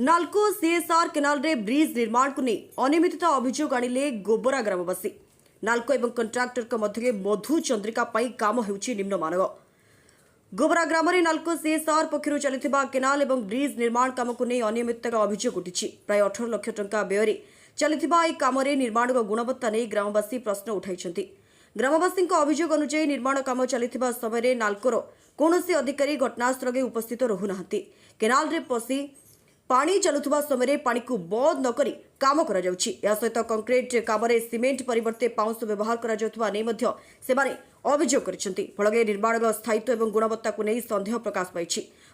NALCO CSR canal रे bridge निर्माण को नहीं अनियमितता अभियोग आनिले गोबरा ग्रामवासी। नालको एवं कंट्राक्टर मध्य मधु चंद्रिका काम होउछि निम्नमानव। गोबरा ग्राम में नालको सीएसआर पक्षर चलता केनाल एवं ब्रिज निर्माण काम को नहीं अनियमितता अभियोग उठी। प्राय 18 लाख टंका व्यय चलता यह काम निर्माण गुणवत्ता नहीं ग्रामवासी प्रश्न उठाई। ग्रामवासी अभियोग अनुसार निर्माण काम चलता समय नालकोर कौन अधिकारी घटनास्थल उपस्थित रहूना। केनाल रे पशि पानी चलुवा समय पानी को बंद नक काम सहित कंक्रीट काम सीमेंट परिवर्ते पाउंश व्यवहार कर अभियोग कर निर्माण स्थायित्व और गुणवत्ता को नहीं सन्देह प्रकाश पाई।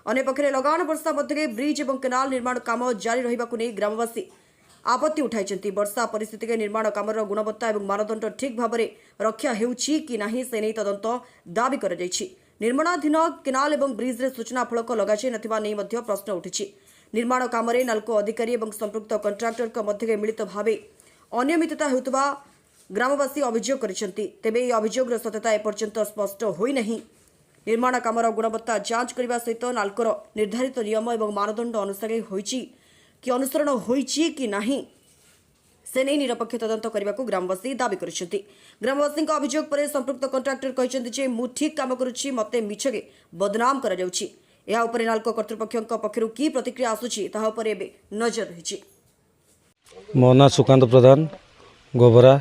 अन्यपक्षे लगान वर्षा मध्य ब्रिज और केनाल निर्माण काम जारी रही ग्रामवासी आपत्ति उठाई। वर्षा परिस्थिति के निर्माण काम गुणवत्ता और मानदंड ठीक भाव में रक्षा होउछि कि नाही से नहीं तदंत दाबी कर निर्माणाधीन केनाल और ब्रिज रे सूचना फलक लगाई नथिबा नहीं प्रश्न उठी। निर्माण काम नालको अधिकारी और संपृक्त कंट्राक्टर मध्य मिलित भाव अनियमितता होता ग्रामवासी अभियोग करछन्ति। तेबे यह अभियोग सत्यता एपर्यंत स्पष्ट होई नहीं। निर्माण काम गुणवत्ता जांच करने सहित नालकोर निर्धारित नियम और मानदंड अनुसार होइछि कि अनुसरण होइछि कि नाही से नहीं निरपेक्ष तदंत करने को ग्रामवासी दाबी करछन्ति। ग्रामवासी अभियोग पर संपृक्त कंट्राक्टर कहछन्ति जे मु ठीक काम करुछि मते मिछगे बदनाम करा जाउछि। या उपरे नालको कर्तृपक्ष पक्षर की प्रतिक्रिया आसुछि ताहा उपर एबे नजर रहिछि। मो ना सुकांत प्रधान गोबरा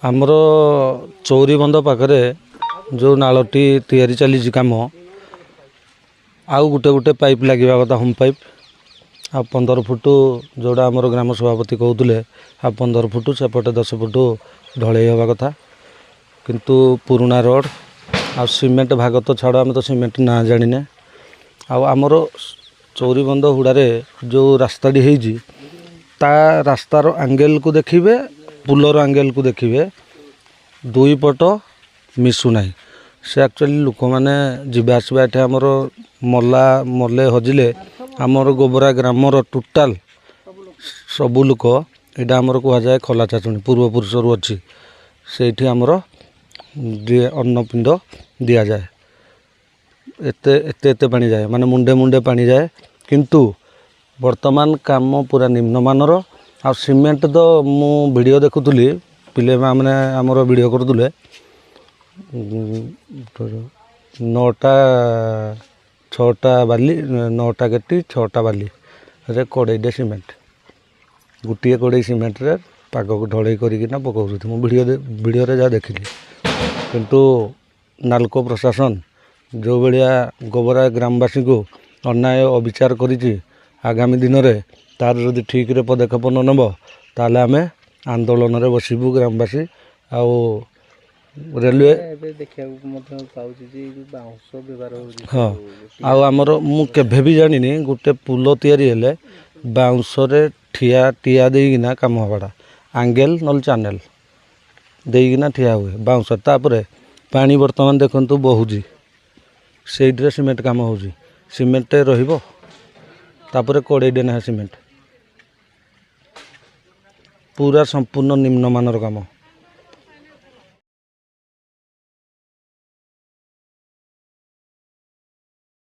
आमर चौरी बंध पाखरे जो नालटी तैयारी चली काम आउ गोटे गोटे पाइप लगे कथा होम पाइप आ 15 फुट जोड़ा आमर ग्राम सभापति कहते आ 15 फुट सेपटे 10 फुट ढलई हवा कथा किंतु पुराना रोड आ सीमेंट भाग तो छाड़ आम तो सीमेंट ना जाने आमर चौरी बंध हुड़ारे जो रास्ताटी होती ता रास्तार एंगल को देखिए पुलर एंगल को देखिए दुई पट मिशुना से एक्चुअली लोक मैंने जीवा आसवा ये आमर मल्ला मल्ले हजिले आमर गोबरा ग्रामर टोटाल सबू लोक यहाँ आमर कहुए खला चाचुणी पूर्वपुरुषर अच्छी से आमर अन्नपिंड दि जाए एते पानी जाए माने मुंडे मुंडे पानी जाए किंतु वर्तमान काम पूरा निम्नमानर आ सीमेंट तो मु वीडियो देखुली पिले मैंने आमर वीडियो करुले 9टा 6टा बाली 9टा गेटी 6टा बाली रे कड़े सीमेंट गोटे कड़े सीमेंट रे पाग को ढलई करना पकाऊँ वीडियो जहाँ देखिली किंतु नालको प्रशासन जो भाया गोबरा ग्रामवासी को अन्याय अविचार करी आगामी दिन में तार जदि ठीक रे पदक्षेप न नब ताले आमे आंदोलन रे बसबू ग्रामवासी आउ रेलवे हाँ आउ आमर मु केभे भी जानी गोटे पुल तैयारी हेले बाउंश रे ठिया टिया देना काम हवाटा एंगल नल चैनल देना ठिया हुए बाउंश तापर पानी वर्तमान देखु बहुजी से सीमेंट काम हो सीमेंट रहिबो तापर कड़े ना सीमेंट पूरा संपूर्ण निम्नमानर काम।